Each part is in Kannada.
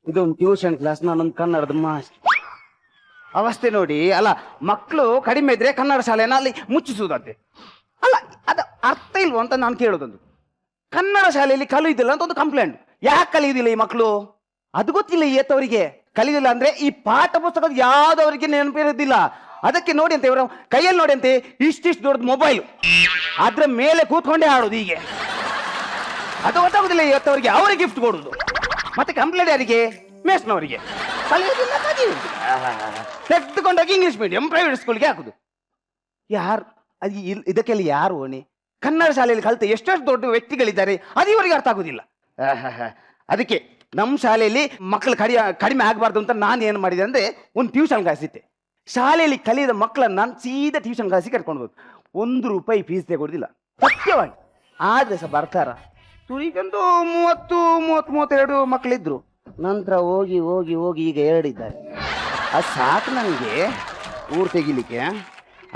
ಇದೊಂದು ಟ್ಯೂಷನ್ ಕ್ಲಾಸ್, ನಾನೊಂದು ಕನ್ನಡದ ಮಾಸ್ಟರ್. ಅವಸ್ಥೆ ನೋಡಿ. ಅಲ್ಲ, ಮಕ್ಕಳು ಕಡಿಮೆ ಇದ್ರೆ ಕನ್ನಡ ಶಾಲೆನ ಅಲ್ಲಿ ಮುಚ್ಚಿಸುವುದಂತೆ. ಅಲ್ಲ, ಅದ ಅರ್ಥ ಇಲ್ವ ಅಂತ ನಾನು ಕೇಳೋದೊಂದು. ಕನ್ನಡ ಶಾಲೆಯಲ್ಲಿ ಕಲಿಯುವುದಿಲ್ಲ ಅಂತ ಒಂದು ಕಂಪ್ಲೇಂಟ್. ಯಾಕೆ ಕಲಿಯುವುದಿಲ್ಲ ಈ ಮಕ್ಕಳು? ಅದು ಗೊತ್ತಿಲ್ಲ ಈ ಎತ್ತವರಿಗೆ. ಕಲಿಯುವುದಿಲ್ಲ ಅಂದ್ರೆ ಈ ಪಾಠ ಪುಸ್ತಕದ ಯಾವ್ದವರಿಗೆ ನೆನಪಿರೋದಿಲ್ಲ. ಅದಕ್ಕೆ ನೋಡಿ ಅಂತ ಇವರು ಕೈಯಲ್ಲಿ ನೋಡಿ ಅಂತೆ ಇಷ್ಟಿಷ್ಟು ದೊಡ್ಡದು ಮೊಬೈಲ್, ಅದ್ರ ಮೇಲೆ ಕೂತ್ಕೊಂಡೇ ಆಡೋದು. ಹೀಗೆ ಅದು ಗೊತ್ತಾಗುದಿಲ್ಲ ಈ ಎತ್ತವರಿಗೆ. ಅವರಿಗೆ ಗಿಫ್ಟ್ ಕೊಡುದು, ಮತ್ತೆ ಕಂಪ್ಲೇಂಟ್ ಯಾರಿಗೆ? ಮೇಸ್ನವರಿಗೆ. ಕಲಿಯೋದಿಲ್ಲ, ತೆಗೆದುಕೊಂಡೋಗಿ ಇಂಗ್ಲಿಷ್ ಮೀಡಿಯಂ ಪ್ರೈವೇಟ್ ಸ್ಕೂಲ್ಗೆ ಹಾಕುದು. ಯಾರು ಅದು? ಇದಕ್ಕೆಲ್ಲ ಯಾರು ಓಣಿ? ಕನ್ನಡ ಶಾಲೆಯಲ್ಲಿ ಕಲಿತ ಎಷ್ಟೆಷ್ಟು ದೊಡ್ಡ ವ್ಯಕ್ತಿಗಳಿದ್ದಾರೆ, ಅದು ಇವರಿಗೆ ಅರ್ಥ ಆಗುದಿಲ್ಲ. ಅದಕ್ಕೆ ನಮ್ಮ ಶಾಲೆಯಲ್ಲಿ ಮಕ್ಕಳು ಕಡಿಮೆ ಆಗಬಾರ್ದು ಅಂತ ನಾನು ಏನು ಮಾಡಿದೆ ಅಂದ್ರೆ ಒಂದು ಟ್ಯೂಷನ್ ಕ್ಲಾಸಿತ್ತೆ. ಶಾಲೆಯಲ್ಲಿ ಕಲಿಯದ ಮಕ್ಕಳನ್ನ ನಾನು ಸೀದಾ ಟ್ಯೂಷನ್ ಕ್ಲಾಸಿಗೆ ಕರ್ಕೊಂಡು ಹೋಗುದು. 1 ರೂಪಾಯಿ ಫೀಸ್ ತಗೊಳ್ದಿಲ್ಲ, ಸತ್ಯವಾಗಿ. ಆದ್ರೆ ಸಹ ಬರ್ತಾರ. ತುರಿಗೊಂದು 30-32 ಮಕ್ಕಳಿದ್ರು. ನಂತರ ಹೋಗಿ ಹೋಗಿ ಹೋಗಿ ಈಗ 2 ಇದ್ದಾರೆ. ಅದು ಸಾಕು ನನಗೆ ಊರು ತೆಗಿಲಿಕ್ಕೆ.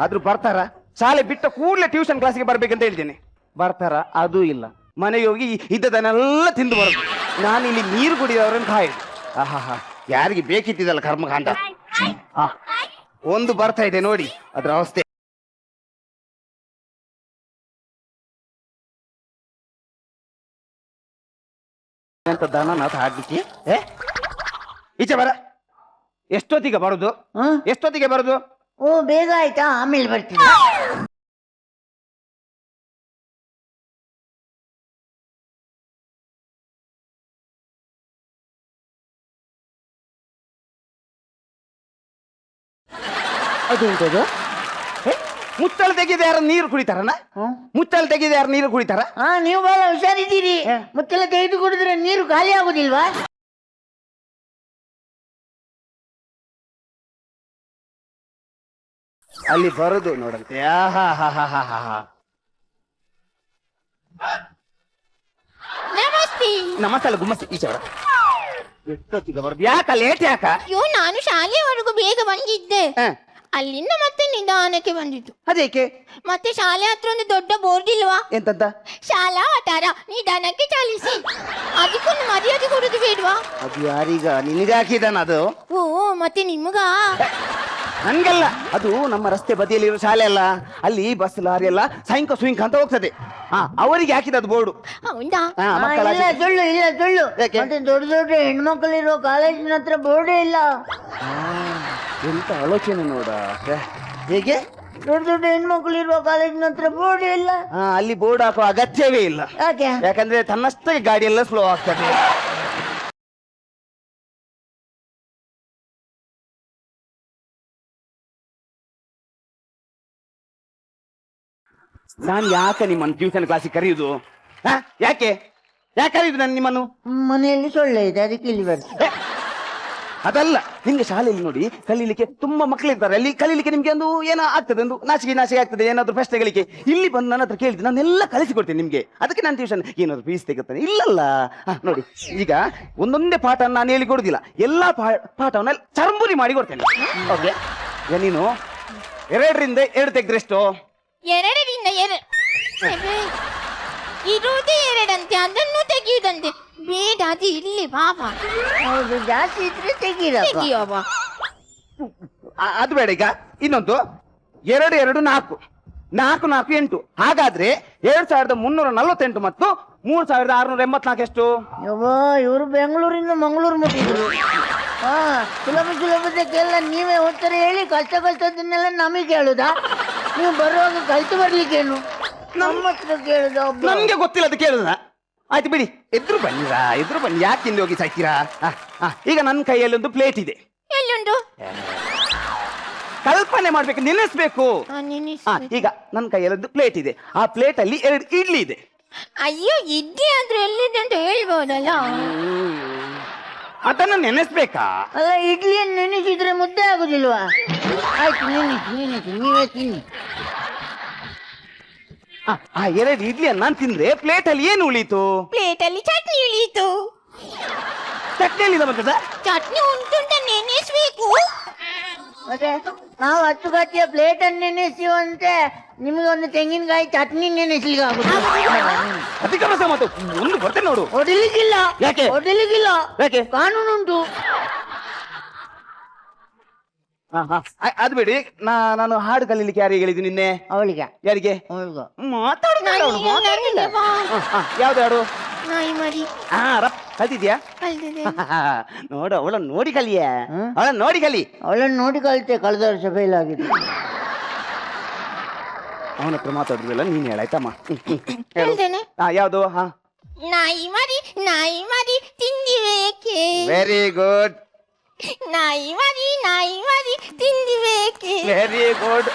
ಆದ್ರೂ ಬರ್ತಾರ. ಶಾಲೆ ಬಿಟ್ಟ ಕೂಡಲೇ ಟ್ಯೂಷನ್ ಕ್ಲಾಸಿಗೆ ಬರ್ಬೇಕಂತ ಹೇಳ್ತೇನೆ. ಬರ್ತಾರ? ಅದೂ ಇಲ್ಲ. ಮನೆಗೆ ಹೋಗಿ ಇದ್ದದನ್ನೆಲ್ಲ ತಿಂದು ಬರೋದು. ನಾನು ಇಲ್ಲಿ ನೀರು ಕುಡಿದವ್ರನ್ನ ಕಾಯುದು. ಆಹಾ, ಯಾರಿಗೆ ಬೇಕಿತ್ತಿದಲ್ಲ ಕರ್ಮಕಾಂಡ. ಒಂದು ಬರ್ತಾ ಇದೆ ನೋಡಿ ಅದ್ರ ಅವಸ್ಥೆ. ಅಂತ ದನನಾಥ ಹಾಡ್ಲಿಕ್ಕೆ ಈಚೆ ಬರ. ಎಷ್ಟೊತ್ತಿಗೆ ಬರುದು? ಎಷ್ಟೊತ್ತಿಗೆ ಬರುದು? ಓ, ಬೇಗ ಆಯ್ತಾ? ಆಮೇಲೆ ಬರ್ತೀನಿ. ಅದುಂಟದು ಮುಚ್ಚಳ ತೆಗೆದ ಯಾರು ನೀರು ಕುಡಿತಾರನ? ಮುಚ್ಚಳ ತೆಗೆದ ಯಾರು ನೀರು ಕುಡಿತಾರ? ನೀವು ಬಹಳ ಹುಷಾರಿದ್ದೀರಿ. ಮುಚ್ಚಳ ತೆಗೆದು ಕುಡಿದ್ರೆ ನೀರು ಖಾಲಿ ಆಗುದಿಲ್ವಾ? ಅಲ್ಲಿ ಬರುದು ನೋಡಂತೆ. ನಮಸ್ತೆ ಅಲ್ಲ, ಗುಮ್ಮಸ್ತಿ ಈಚೆ ಬರ. ಎಷ್ಟೊತ್ತಿಗೆ ಬರುದು? ಯಾಕ ಲೇಟ್? ಯಾಕ? ಅಯ್ಯೋ, ನಾನು ಶಾಲೆವರೆಗೂ ಬೇಗ ಬಂದಿದ್ದೆ. ಅಲ್ಲಿಂದ ಮತ್ತೆ ನಿಧಾನಕ್ಕೆ ಬಂದಿದ್ದು. ಅದೇಕೆ? ಮತ್ತೆ ಶಾಲೆ ಹತ್ರ ಒಂದು ದೊಡ್ಡ ಬೋರ್ಡ್ ಇಲ್ವಾ? ಎಂತಂತ? ಶಾಲಾ ವಠಾರ ನಿಧಾನಕ್ಕೆ ಚಾಲಿಸಿ. ಅದಕ್ಕೊಂದು ಮರ್ಯಾದೆ ಕೊಡುದು ಬೇಡ್ವಾ? ಅದು ಯಾರೀಗ ನಿನಗೆ ಹಾಕಿದಾನ ಅದು? ಓ, ಮತ್ತೆ ನಿಮಗ? ನನ್ಗಲ್ಲ, ಅದು ನಮ್ಮ ರಸ್ತೆ ಬದಿಯಲ್ಲಿರೋ ಶಾಲೆ ಅಲ್ಲ. ಅಲ್ಲಿ ಬಸ್ ಲಾರಿ ಎಲ್ಲ ಸೈಂಕ ಸುಯಿಂಕ ಅಂತ ಹೋಗ್ತದೆ. ಅವರಿಗೆ ಹಾಕಿದ ಅದು ಬೋರ್ಡು. ಹೌದಾ? ಇಲ್ಲ ಸುಳ್ಳು, ಇಲ್ಲ ಸುಳ್ಳು. ಮತ್ತೆ ದೊಡ್ಡ ದೊಡ್ಡ ಹೆಣ್ಮಕ್ಳಿರೋ ಕಾಲೇಜಿನ ಹತ್ರ ಬೋರ್ಡೇ ಇಲ್ಲ. ಎಂತ ಆಲೋಚನೆ ನೋಡ. ಹೇಗೆ? ದೊಡ್ಡ ದೊಡ್ಡ ಹೆಣ್ಮಕ್ಳಿರುವ ಕಾಲೇಜಿನ ಹತ್ರ ಬೋರ್ಡೇ ಇಲ್ಲ. ಅಲ್ಲಿ ಬೋರ್ಡ್ ಹಾಕುವ ಅಗತ್ಯವೇ ಇಲ್ಲ. ಯಾಕೆ? ಯಾಕಂದ್ರೆ ತನ್ನಷ್ಟೇ ಗಾಡಿ ಎಲ್ಲ ಸ್ಲೋ ಆಗ್ತದೆ. ನಾನು ಯಾಕೆ ನಿಮ್ಮನ್ನು ಟ್ಯೂಷನ್ ಕ್ಲಾಸಿಗೆ ಕರೆಯುದು? ಯಾಕೆ ಯಾಕೆ ಕರೆಯುದು ನಾನು ನಿಮ್ಮನ್ನು? ಮನೆಯಲ್ಲಿ ಸೊಳ್ಳೆ ಇದೆ, ಅದಕ್ಕೆ ಇಲ್ಲಿ ಬರ್ತೀನಿ. ಅದಲ್ಲ, ನಿಮ್ಗೆ ಶಾಲೆಯಲ್ಲಿ ನೋಡಿ ಕಲೀಲಿಕ್ಕೆ ತುಂಬಾ ಮಕ್ಕಳಿರ್ತಾರೆ. ಅಲ್ಲಿ ಕಲೀಲಿಕ್ಕೆ ನಿಮ್ಗೆ ಒಂದು ಏನೋ ಆಗ್ತದೆ, ಒಂದು ನಾಚಿಕೆ ಆಗ್ತದೆ, ಏನಾದ್ರು ಪ್ರಶ್ನೆಗಳಿಗೆ. ಇಲ್ಲಿ ಬಂದು ನನ್ನ ಹತ್ರ ಕೇಳಿದ್ರೆ ನಾನೆಲ್ಲ ಕಲಿಸಿಕೊಡ್ತೇನೆ ನಿಮ್ಗೆ. ಅದಕ್ಕೆ ನಾನು ಟ್ಯೂಷನ್ ಏನಾದ್ರು ಫೀಸ್ ತೆಗಿತಾನೆ ಇಲ್ಲಲ್ಲ. ನೋಡಿ, ಈಗ ಒಂದೊಂದೇ ಪಾಠ ನಾನು ಹೇಳಿ ಕೊಡುದಿಲ್ಲ, ಎಲ್ಲಾ ಪಾಠವನ್ನ ಚರಂಬುರಿ ಮಾಡಿ ಕೊಡ್ತೇನೆ. ಓಕೆ, ಈಗ ನೀನು 2ರಿಂದ 2 ತೆಗೆದ್ರೆಷ್ಟು? 2ರಿಂದ 2 ಇರುವುದೇ 2 ಅಂತೆ, ಅದನ್ನು ತೆಗೆಯುವುದಂತೆ. ಬೇಡ, ಅದು ಇಲ್ಲಿ ಬಾಬಾ. ಹೌದು, ಜಾಸ್ತಿ ಇದ್ರೆ ತೆಗೀರಪ್ಪ. ಅದು ಬೇಡ. ಈಗ ಇನ್ನೊಂದು 2 2 4 4 4 8. ಹಾಗಾದ್ರೆ 7348 ಮತ್ತು 3684 ಎಷ್ಟು? ಇವರು ಬೆಂಗಳೂರಿಂದ ಮಂಗಳೂರು ಮುಟ್ಟಿದ್ರು. ಸುಲಭದಕ್ಕೆಲ್ಲ ನೀವೇ ಉತ್ತರ ಹೇಳಿ, ಕಷ್ಟದನ್ನೆಲ್ಲ ನಮಗೆ ಕೇಳುದಾ? ನೀವು ಬರುವಾಗ ಕಲ್ತು ಬರ್ಲಿಕ್ಕೇನು ನಮ್ಮ ಹತ್ರ ಕೇಳುದ? ನಮ್ಗೆ ಗೊತ್ತಿಲ್ಲ, ಅದು ಕೇಳುದ? ಆಯ್ತು ಬಿಡಿ, ಎದುರು ಬನ್ನಿ. ಯಾಕೆ ತಿಂದು ಹೋಗಿ ಸಾಯ್ತೀರಾ? ಈಗ ನನ್ನ ಕೈಯಲ್ಲಿ ಒಂದು ಪ್ಲೇಟ್ ಇದೆ. ಎಲ್ಲುಂಟು? ಕಲ್ಪನೆ ಮಾಡ್ಬೇಕು, ನೆನೆಸ್ಬೇಕು. ಈಗ ನನ್ನ ಕೈಯಲ್ಲಿ ಒಂದು ಪ್ಲೇಟ್ ಇದೆ. ಆ ಪ್ಲೇಟ್ ಅಲ್ಲಿ 2 ಇಡ್ಲಿ ಇದೆ. ಅಯ್ಯೋ, ಇಡ್ಲಿ ಆದ್ರೆ ಎಲ್ಲಿದೆ ಅಂತ ಹೇಳ್ಬೋದಲ್ಲ. ಅದನ್ನ ನೆನೆಸ್ಬೇಕಾ? ಅಲ್ಲ, ಇಡ್ಲಿಯನ್ನು ನೆನೆಸಿದ್ರೆ ಮುದ್ದೆ ಆಗುದಿಲ್ವಾ? ಆಯ್ತು, ನೆನೆಸಿ ನೀವೇ ತಿನ್ನಿ. ಆ 2 ಇಡ್ಲಿಯನ್ನು ನಾನು ತಿಂದ್ರೆ ಪ್ಲೇಟ್ ಅಲ್ಲಿ ಏನು ಉಳೀತು? ಪ್ಲೇಟ್ ಅಲ್ಲಿ ಚಟ್ನಿ ಉಳಿಯಿತು. ಚಟ್ನಿ ಎಲ್ಲಿಂದ ಬರ್ತದ? ಚಟ್ನಿ ಉಂಟುಂಟ ನೆನೆಸ್ಬೇಕು. ಮತ್ತೆ ನಾವು 10 ಗಟ್ಟಿಯ ಪ್ಲೇಟ್ ಅನ್ನು ನೆನೆಸ್ತೀವಂತೆ, ನಿಮಗೆ ಒಂದು ತೆಂಗಿನಕಾಯಿ ಚಟ್ನಿ ನೆನೆಸ್ಲಿಕ್ಕೆ ಆಗುದು. ಅಧಿಕ ಪ್ರಸ ಮಾತು ಒಂದು ಬರ್ತೇನೆ ನೋಡು. ಹೊಡಿಲಿಕ್ಕಿಲ್ಲ. ಯಾಕೆ? ಹೊಡಿಲಿಕ್ಕಿಲ್ಲ. ಯಾಕೆ? ಕಾನೂನುಂಟು. ಅದು ಬಿಡಿ, ನಾನು ಹಾಡು ಕಲೀಲಿಕ್ಕೆ ಯಾರಿಗೆ ಹೇಳಿದ್ದು ನಿನ್ನೆ? ಅವಳಿಗೆ. ಯಾರಿಗೆ? ಅವಳಿಗೆ. ಯಾವ್ದು ಹಾಡು? ನಾಯಿ ಮರಿ ಕಲ್ತಿದ್ಯಾ? ಕಲ್ತಿದೆ. ನೋಡು, ಅವಳನ್ನ ನೋಡಿ ಕಲಿಯ, ಅವಳನ್ನ ನೋಡಿ ಕಲಿ. ಅವಳನ್ನು ನೋಡಿ ಕಲಿತೆ, ಕಳೆದ ವರ್ಷ ಫೇಲ್ ಆಗಿದೆ. ಅವನ ಹತ್ರ ಮಾತಾಡುದಿಲ್ಲ, ನೀನ್ ಹೇಳಾಯ್ತಮ್ಮ. ಹೇಳ್ತೇನೆ. ಯಾವ್ದು? ನಾಯಿ ಮರಿ ತಿಂದಿಬೇಕೆ? ವೆರಿ ಗುಡ್, ನಾಯಿ ಮರಿ ತಿಂದಿಬೇಕೆ? Very good.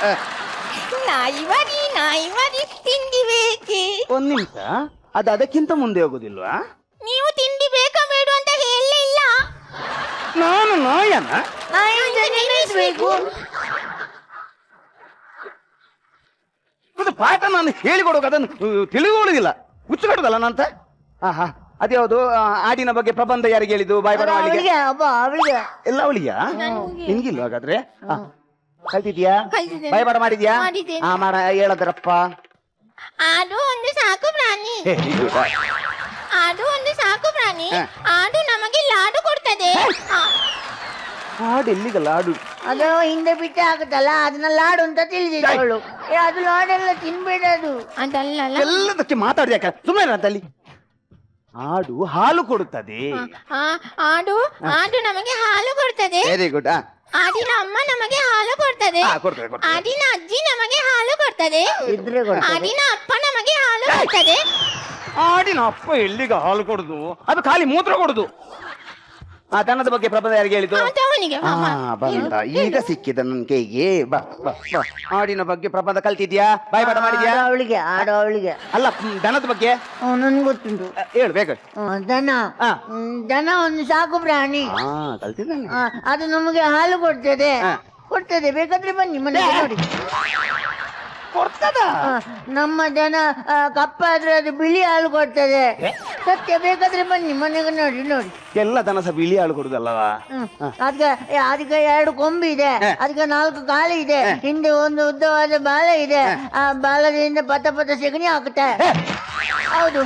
ನಾಯಿ ಮರಿ ತಿಂದಿಬೇಕೆ? ಒಂದ್ ನಿಮಿಷ, ಅದು ಅದಕ್ಕಿಂತ ಮುಂದೆ ಹೋಗುದಿಲ್ವಾ? ನೀವು ತಿಂಡಿ ಬೇಕಾ ಬೇಡ ಅಂತ ಹೇಳಲೇ ಇಲ್ಲ. ನಾನು ನಾಯನ ನಾಯಿಯಿಂದ ನೆನೆಸ್ಬೇಕು. ಅದು ಪಾಠ ನಾನು ಹೇಳಿಕೊಡುವಾಗ ಅದನ್ನು ತಿಳಿದುಕೊಳ್ಳುದಿಲ್ಲ, ಹುಚ್ಚುಕಟ್ಟುದಲ್ಲ ನಂತ. ಅದ್ಯಾವುದು? ಆಡಿನ ಬಗ್ಗೆ ಪ್ರಬಂಧ ಯಾರಿಗೆ ಹೇಳಿದ್ದು? ಬಾಯ್ ಬರ ಅವಳಿಗೆ. ಅವಳಿಗೆ ಎಲ್ಲ ಅವಳಿಯಾ? ನಿನ್ಗಿಲ್ಲ ಹಾಗಾದ್ರೆ? ಕಲ್ತಿದ್ಯಾ? ಕಲ್ತಿದ್ದೇನೆ. ಬಾಯ್ ಬರ ಮಾಡಿದ್ಯಾ? ಮಾಡಿದ್ದೇನೆ. ಮಾಡ ಹೇಳದ್ರಪ್ಪ. ಆಡು ಒಂದು ಸಾಕು ಪ್ರಾಣಿ. ಆಡು ಒಂದು ಸಾಕು ಪ್ರಾಣಿ. ಆಡು ನಮಗೆ ಲಾಡು ಕೊಡ್ತದೆ. ಹಾಡು ಎಲ್ಲಿಗ ಲಾಡು? ಅದು ಹಿಂದೆ ಬಿಟ್ಟೆ ಆಗುತ್ತಲ್ಲ, ಅದನ್ನ ಲಾಡು ಅಂತ ತಿಳಿದಿದ್ದವಳು. ಅದು ಲಾಡೆಲ್ಲ ತಿನ್ಬೇಡ ಅದು. ಅದಲ್ಲ. ಎಲ್ಲದಕ್ಕೆ ಮಾತಾಡ್ಯಾಕ ಸುಮ್ಮನೆ ಅಂತಲ್ಲಿ. ಆಡು ಹಾಲು ಕೊಡುತ್ತದೆ. ಆಡು ನಮಗೆ ಹಾಲು ಕೊಡ್ತದೆ. Very good. ಆಡಿನ ಅಮ್ಮ ನಮಗೆ ಹಾಲು ಕೊಡ್ತದೆ. ಆಡಿನ ಅಜ್ಜಿ ನಮಗೆ ಹಾಲು ಕೊಡ್ತದೆ. ಇದ್ರೆ ಕೊಡ್ತದೆ. ಆಡಿನ ಅಪ್ಪ ನಮಗೆ ಹಾಲು ಕೊಡ್ತದೆ. ಆಡಿನ ಅಪ್ಪ ಎಲ್ಲಿಗ ಹಾಲು ಕೊಡುದು? ಅದು ಖಾಲಿ ಮೂತ್ರ ಕೊಡುದು. ದನದ ಬಗ್ಗೆ ಪ್ರಬಂಧ ಯಾರಿಗೆ ಹೇಳಿದ್ದು? ಅವನಿಗೆ. ಬಂದ ಈಗ ಸಿಕ್ಕಿದ ನನ್ ಕೈಗೆ. ಬಾ ಬಾ ಬಾ. ಆಡಿನ ಬಗ್ಗೆ ಪ್ರಬಂಧ ಕಲ್ತಿದ್ಯಾ? ಬಾಯ್ ಪಾಠ ಮಾಡಿದ್ಯಾ? ಅವಳಿಗೆ. ಆಡು ಅವಳಿಗೆ. ಅಲ್ಲ, ದನದ ಬಗ್ಗೆ ನನ್ಗೆ ಗೊತ್ತುಂಟು. ಹೇಳು ಬೇಗ. ದನ ಒಂದು ಸಾಕು ಪ್ರಾಣಿ. ಕಲ್ತಿದ್ದಾನೆ. ಅದು ನಮಗೆ ಹಾಲು ಕೊಡ್ತದೆ. ಬೇಕಾದ್ರೆ ಬನ್ನಿ ಮನೆಗೆ ನೋಡಿ. ಕೊಡ್ತದ? ನಮ್ಮ ದನ ಕಪ್ಪಾದ್ರೆ ಅದು ಬಿಳಿ ಹಾಲು ಕೊಡ್ತದೆ. ಸತ್ಯ, ಬೇಕಾದ್ರೆ ಬನ್ನಿ ಮನೆಗೆ ನೋಡಿ. ಎಲ್ಲ ದನ ಸಹ ಬಿಳಿ ಹಾಲು ಕೊಡುದಲ್ಲವಾ? ಅದಕ್ಕೆ 2 ಕೊಂಬು ಇದೆ, ಅದಕ್ಕೆ 4 ಕಾಲು ಇದೆ, ಹಿಂದೆ ಒಂದು ಉದ್ದವಾದ ಬಾಲ ಇದೆ. ಆ ಬಾಲದಿಂದ ಪತ ಸೆಗಣಿ ಹಾಕುತ್ತೆ. ಹೌದು,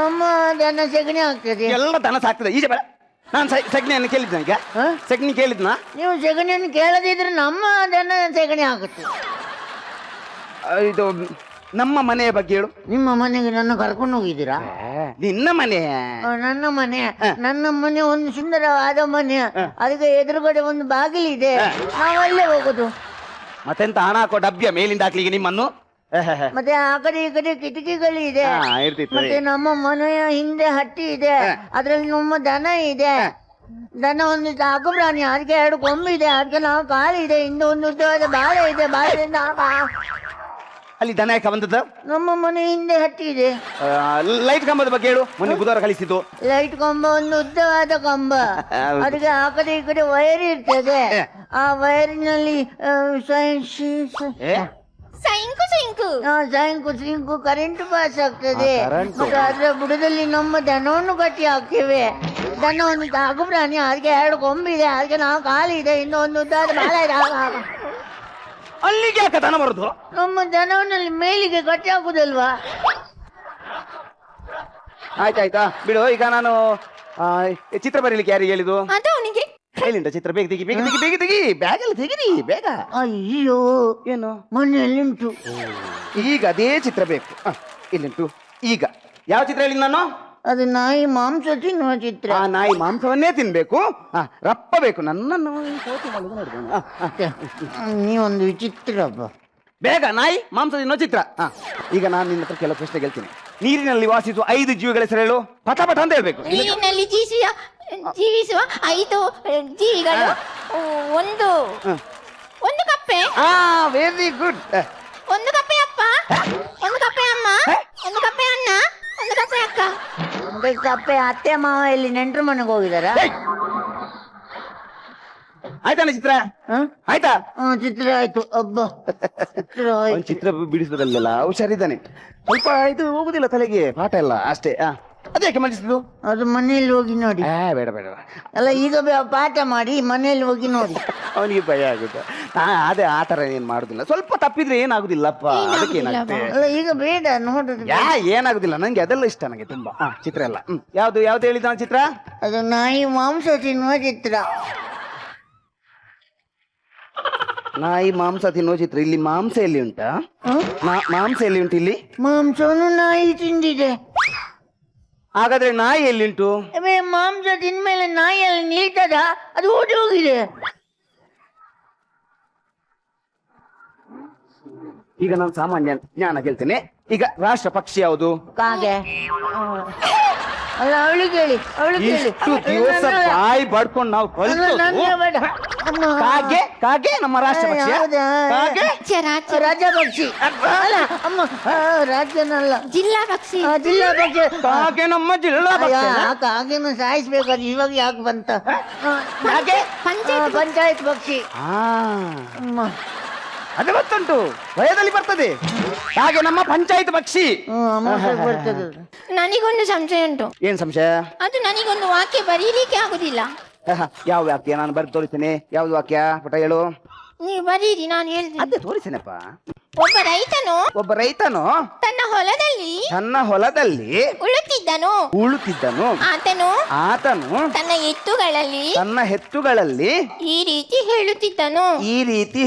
ನಮ್ಮ ದನ ಸೆಗಣಿ ಹಾಕ್ತದೆ. ಎಲ್ಲ ದನ ಸಾಕ್ತದೆ. ಈಜೆ ಬೇಡ, ನಾನು ಸಗಣಿಯನ್ನು ಕೇಳಿದ್ನ. ಈಗ ಸಗಣಿ ಕೇಳಿದ್ನ? ನೀವು ಸೆಗಣಿಯನ್ನು ಕೇಳದಿದ್ರೆ ನಮ್ಮ ದನ ಸೆಗಣಿ ಹಾಕುತ್ತೆ. ಇದು ನಮ್ಮ ಮನೆಯ ಬಗ್ಗೆ ಹೇಳು. ನಿಮ್ಮ ಮನೆಗೆ ನನ್ನ ಕರ್ಕೊಂಡು ಹೋಗಿದ್ದೀರಾ? ನಿನ್ನ ಮನೆ? ನನ್ನ ಮನೆ ಒಂದು ಸುಂದರವಾದ ಮನೆ. ಅದಕ್ಕೆ ಎದುರುಗಡೆ ಒಂದು ಬಾಗಿಲಿದೆ, ನಾವಲ್ಲೇ ಹೋಗುದು. ಮತ್ತೆಂತ ಹಣ ಹಾಕೋ ಡಬ್ಬಿಯ ಮೇಲಿಂದ ಹಾಕ್ಲಿಕ್ಕೆ ನಿಮ್ಮನ್ನು? ಮತ್ತೆ ಆ ಕಡೆ ಈ ಕಡೆ ಕಿಟಕಿಗಳಿದೆ. ಮತ್ತೆ ನಮ್ಮ ಮನೆಯ ಹಿಂದೆ ಹಟ್ಟಿ ಇದೆ, ಅದ್ರಲ್ಲಿ ನಮ್ಮ ದನ ಇದೆ. ದನ ಒಂದು ಸಾಕು ಪ್ರಾಣಿ, ಅದಕ್ಕೆ 2 ಕೊಂಬು ಇದೆ, ಅದಕ್ಕೆ 4 ಕಾಲು ಇದೆ, ಹಿಂದೆ ಒಂದು ಉದ್ದವಾದ ಬಾಳೆ ಇದೆ. ಬಾಳೆಯಿಂದ ಅಲ್ಲಿ ದನ ಯಾಕೆ ಬಂದದ್ದು? ನಮ್ಮ ಮನೆ ಹಿಂದೆ ಹಟ್ಟಿ ಇದೆ. ಲೈಟ್ ಕಂಬದ ಬಗ್ಗೆ ಹೇಳು. ಮೊನ್ನೆ ಬುಧವಾರ ಕಳಿಸಿದ್ದು ಲೈಟ್ ಕಂಬ ಒಂದು ಉದ್ದವಾದ ಕಂಬ. ಅದಕ್ಕೆ ಆ ಕಡೆ ಈ ಕಡೆ ವೈರ್ ಇರ್ತದೆ. ಆ ವೈರಿನಲ್ಲಿ ಸಿಂಕು ಕರೆಂಟ್ ಪಾಸ್ ಆಗ್ತದೆ. ಮತ್ತೆ ಅದರ ಬುಡದಲ್ಲಿ ನಮ್ಮ ದನವನ್ನು ಕಟ್ಟಿ ಹಾಕ್ತೇವೆ. ದನ ಒಂದು ಸಾಕು ಪ್ರಾಣಿ, ಅದಕ್ಕೆ 2 ಕೊಂಬಿದೆ, ಅದಕ್ಕೆ 4 ಕಾಲು ಇದೆ, ಇನ್ನೊಂದು ಉದ್ದಾದ ಬಾಳ ಇದೆ. ಅಲ್ಲಿಗೆ ಯಾಕೆ ದನ ಬರುದು? ನಮ್ಮ ದನವನ್ನಲ್ಲಿ ಮೇಲಿಗೆ ಕಟ್ಟಿ ಹಾಕುದಲ್ವಾ? ಆಯ್ತಾಯ್ತಾ ಬಿಡು. ಈಗ ನಾನು ಚಿತ್ರ ಬರೀಲಿಕ್ಕೆ ಯಾರಿಗೆ ಹೇಳಿದ್ದು? ಅವನಿಗೆ. ಎಲ್ಲಿಂದ ಚಿತ್ರ? ಬೇಗ ತೆಗಿ, ಬೇಗ ತೆಗಿ, ಬೇಗ ತೆಗಿ, ಬ್ಯಾಗಲ್ಲಿ ತೆಗಿರಿ ಬೇಗ. ಅಯ್ಯೋ, ಏನು ಮನೆಯಲ್ಲಿ ಉಂಟು. ಈಗ ಅದೇ ಚಿತ್ರ ಬೇಕು. ಇಲ್ಲಿಂಟು. ಈಗ ಯಾವ ಚಿತ್ರ ಹೇಳಿ ನಾನು? ಅದು ನಾಯಿ ಮಾಂಸ ತಿನ್ನುವ ಚಿತ್ರ. ಆ ನಾಯಿ ಮಾಂಸವನ್ನೇ ತಿನ್ಬೇಕು. ರಪ್ಪ ಬೇಕು. ನನ್ನನ್ನು ನೀವೊಂದು ವಿಚಿತ್ರ. ಬೇಗ ನಾಯಿ ಮಾಂಸ ತಿನ್ನೋ ಚಿತ್ರ. ಈಗ ನಾನು ನಿನ್ನ ಹತ್ರ ಕೆಲವು ಪ್ರಶ್ನೆ ಕೇಳ್ತೀನಿ. ನೀರಿನಲ್ಲಿ ವಾಸಿಸುವ 5 ಜೀವಿಗಳ ಹೆಸರು ಹೇಳು. ಪಟ ಅಂತ ಹೇಳ್ಬೇಕು. ನೀರಿನಲ್ಲಿ ಜೀವಿಸುವ 5 ಜೀವಿಗಳು. ಒಂದು ಕಪ್ಪೆ. Very good. ಒಂದು ಕಪ್ಪೆ ಅಪ್ಪ, ಒಂದು ಕಪ್ಪೆ ಅಮ್ಮ, ಒಂದು ಕಪ್ಪೆ ಅಣ್ಣ, ಒಂದು ಕಪ್ಪೆ ಅಕ್ಕ. ಕಪ್ಪೆ ಅತ್ತೆ ಮಾವ ಇಲ್ಲಿ ನೆಂಟ್ರ ಮನೆಗೆ ಹೋಗಿದಾರ? ಆಯ್ತಾನೆ ಚಿತ್ರ? ಆಯ್ತಾ? ಚಿತ್ರ ಆಯ್ತು. ಹಬ್ಬ ಚಿತ್ರ ಬಿಡಿಸೋದಲ್ಲ ಹುಷಾರಿದ್ದಾನೆ. ಸ್ವಲ್ಪ ಇದು ಹೋಗುದಿಲ್ಲ ತಲೆಗೆ ಪಾಠ ಎಲ್ಲ ಅಷ್ಟೇ. ಅದ್ಯಾಕೆ ಮಂಡಿಸಿದ್ದು? ಅದು ಮನೇಲಿ ಹೋಗಿ ನೋಡಿ. ಬೇಡ ಬೇಡ, ಅಲ್ಲ ಈಗ ಪಾಠ ಮಾಡಿ ಮನೇಲಿ ಹೋಗಿ ನೋಡಿ. ಅವನಿಗೆ ಭಯ ಆಗುತ್ತೆ. ಅದೇ ಆ ತರ ಏನ್ ಮಾಡುದಿಲ್ಲ, ಸ್ವಲ್ಪ ತಪ್ಪಿದ್ರೆ ಏನಾಗುದಿಲ್ಲಪ್ಪ, ಅದಕ್ಕೆ ಏನಾಗುತ್ತೆ. ಅಲ್ಲ ಈಗ ಬೇಡ ನೋಡುದು. ಏನಾಗುದಿಲ್ಲ, ನಂಗೆ ಅದೆಲ್ಲ ಇಷ್ಟ, ನಂಗೆ ತುಂಬಾ. ಚಿತ್ರ ಎಲ್ಲ ಯಾವ್ದು ಯಾವ್ದು ಹೇಳಿದ ಚಿತ್ರ? ಅದು ನಾಯಿ ಮಾಂಸ ತಿನ್ನುವ ಚಿತ್ರ. ನಾಯಿ ಮಾಂಸ ತಿನ್ನುವ ಚಿತ್ರ. ಇಲ್ಲಿ ಮಾಂಸ ಎಲ್ಲಿ ಉಂಟಾ? ಮಾಂಸ ಎಲ್ಲಿ ಉಂಟು ಇಲ್ಲಿ? ಮಾಂಸವನ್ನು ನಾಯಿ ತಿಂದಿದೆ. ಹಾಗಾದ್ರೆ ನಾಯಿ ಎಲ್ಲಿಂಟು? ಮಾಂಸ ತಿಂದ್ಮೇಲೆ ನಾಯಿ ಅಲ್ಲಿ ನಿಲ್ತದ? ಅದು ಓಡಿ ಹೋಗಿದೆ. ಈಗ ನಾನು ಸಾಮಾನ್ಯ ಜ್ಞಾನ ಕೇಳ್ತೇನೆ. ಈಗ ರಾಷ್ಟ್ರ ಪಕ್ಷಿ ಯಾವುದು? ಕಾಗೆ. ಅಲ್ಲ ಅವಳಿಗೆ ಹೇಳಿ, ಅವಳಿಗೆ ಹೇಳಿ. ಇಷ್ಟು ದಿವಸ ಬಾಯಿ ಬಡ್ಕೊಂಡು ನಾವು ಬೇಡ. ಕಾಗೆ, ಕಾಗೆ ನಮ್ಮ ರಾಷ್ಟ್ರ ಪಕ್ಷಿ. ಕಾಗೆ ರಾಜ್ಯ ಪಕ್ಷಿ ಅಲ್ಲ ಅಮ್ಮ, ರಾಜ್ಯನಲ್ಲ, ಜಿಲ್ಲಾ ಪಕ್ಷಿ. ಜಿಲ್ಲಾ ಪಕ್ಷಿ. ಕಾಗೆ ನಮ್ಮ ಜಿಲ್ಲಾ ಪಕ್ಷಿ. ಕಾಗೆನ ಸಾಯಿಸ್ಬೇಕಾದ್ರೆ ಇವಾಗ ಯಾಕೆ ಬಂತ? ಕಾಗೆ ಪಂಚಾಯತ್ ಪಕ್ಷಿ. ಅಮ್ಮ ಅದು ಗೊತ್ತುಂಟು, ಭಯದಲ್ಲಿ ಬರ್ತದೆ. ಹಾಗೆ ನಮ್ಮ ಪಂಚಾಯತ್ ಪಕ್ಷಿ. ಬರ್ತದೆ. ನನಗೊಂದು ಸಂಶಯ ಉಂಟು. ಏನ್ ಸಂಶಯ? ಅದು ನನಗೊಂದು ವಾಕ್ಯ ಬರೀಲಿಕ್ಕೆ ಆಗುದಿಲ್ಲ. ಯಾವ ವಾಕ್ಯ? ನಾನು ಬರೆದು ತೋರಿಸ್ತೇನೆ. ಯಾವ್ದು ವಾಕ್ಯ ಪುಟ ಹೇಳು. ನೀವು ಬರೀರಿ, ನಾನು ಹೇಳ್ತೀನಿ. ಅದೇ ತೋರಿಸ್ತೇನಪ್ಪ. ಒಬ್ಬ ರೈತನು ತನ್ನ ಹೊಲದಲ್ಲಿ ಉಳುತ್ತಿದ್ದನು. ಆತನು ತನ್ನ ಎತ್ತುಗಳಲ್ಲಿ ಈ ರೀತಿ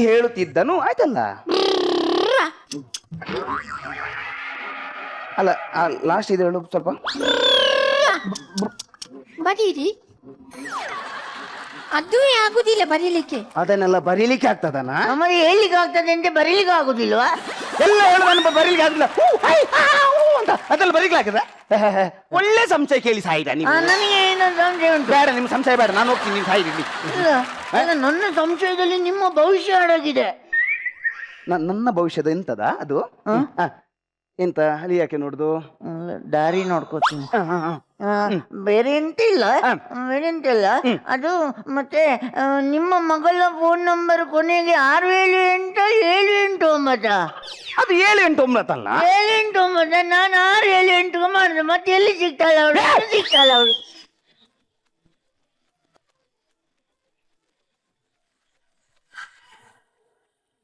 ಹೇಳುತ್ತಿದ್ದನು. ಆಯ್ತಲ್ಲ? ಅಲ್ಲ, ಲಾಸ್ಟ್ ಇದು ಹೇಳು ಸ್ವಲ್ಪ. ಬರೀರಿ. ಅದು ಆಗುದಿಲ್ಲ ಬರೀಲಿಕ್ಕೆ. ಅದನ್ನೆಲ್ಲ ಬರೀಲಿಕ್ಕೆ ಆಗ್ತದನ? ನಮಗೆ ಹೇಳಿಕ್ಕೆ ಆಗ್ತದೆ ಅಂತ ಬರೀಲಿಕ್ಕೆ ಆಗುದಿಲ್ವಾ? ಎಲ್ಲ ಹೇಳುವ ಬರೀಲಿಕ್ಕೆ ಆಗುದಿಲ್ಲ ಅಂತ ಅದೆಲ್ಲ ಬರೀಲಿಕ್ಕೆ ಆಗ್ತದ? ಒಳ್ಳೆ ಸಂಶಯ ಕೇಳಿ ಸಾಯಿದ ನೀವು. ನನಗೆ ಏನೋ ಸಂಶಯ ಉಂಟು. ಬೇಡ, ನಿಮ್ಮ ಸಂಶಯ ಬೇಡ, ನಾನು ಹೋಗ್ತೀನಿ, ನೀವು ಸಾಯಿರಿ. ನನ್ನ ಸಂಶಯದಲ್ಲಿ ನಿಮ್ಮ ಭವಿಷ್ಯ ಅಡಗಿದೆ. ನನ್ನ ಭವಿಷ್ಯದ ಎಂತದ ಅದು? ಎಂತ ಅಲ್ಲಿ ಯಾಕೆ ನೋಡುದು? ದಾರಿ ನೋಡ್ಕೋತೀನಿ. ಬೇರೆ ಎಂತಿಲ್ಲ, ಬೇರೆ ಎಂತಿಲ್ಲ. ಅದು ಮತ್ತೆ ನಿಮ್ಮ ಮಗಳ ಫೋನ್ ನಂಬರ್ ಕೊನೆಗೆ 678789. ಅದು 789 ಅಲ್ಲ? 789. ನಾನು 678 ಮಾಡಿದೆ. ಮತ್ತೆ ಎಲ್ಲಿ ಸಿಗ್ತಾಳ ಅವಳು?